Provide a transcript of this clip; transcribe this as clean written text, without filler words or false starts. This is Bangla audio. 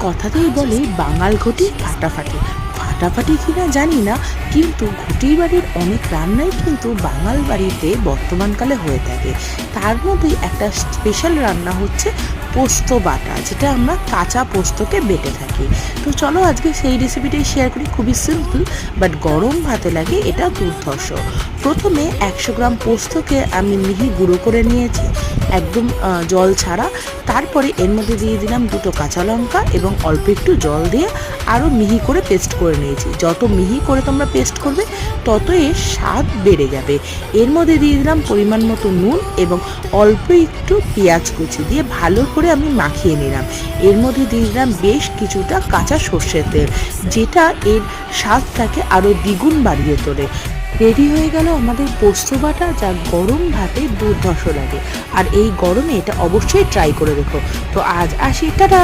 কথাতেই বলে বাঙাল ঘটি ফাটাফাটি। ফাটাফাটি কিনা জানি না, কিন্তু ঘটির বাড়ির অনেক রান্নাই কিন্তু বাঙাল বাড়িতে বর্তমানকালে হয়ে থাকে। তার মধ্যেই একটা স্পেশাল রান্না হচ্ছে পোস্ত বাটা, যেটা আমরা কাঁচা পোস্তকে বেটে থাকি। তো চলো আজকে সেই রেসিপিটাই শেয়ার করি। খুবই সিম্পল, বাট গরম ভাতে লাগে এটা দুর্ধর্ষ। প্রথমে 100 গ্রাম পোস্তকে আমি মিহি গুঁড়ো করে নিয়েছি, একদম জল ছাড়া। তারপরে এর মধ্যে দিয়ে দিলাম 2টো কাঁচা লঙ্কা এবং অল্প একটু জল দিয়ে আরও মিহি করে পেস্ট করে নিয়েছি। যত মিহি করে তোমরা পেস্ট করবে তত এর স্বাদ বেড়ে যাবে। এর মধ্যে দিয়ে দিলাম পরিমাণ মতো নুন এবং অল্প একটু পেঁয়াজ কুচি দিয়ে ভালো করে আমি মাখিয়ে নিলাম। এর মধ্যে দিয়ে দিলাম বেশ কিছুটা কাঁচা সর্ষের তেল, যেটা এর স্বাদটাকে আরও দ্বিগুণ বাড়িয়ে তোলে। রেডি হয়ে গেল আমাদের পোস্ত বাটা, যা গরম ভাতে দুর্ধর্ষ লাগে। আর এই গরমে এটা অবশ্যই ট্রাই করে দেখো। তো আজ আসি, টাটা।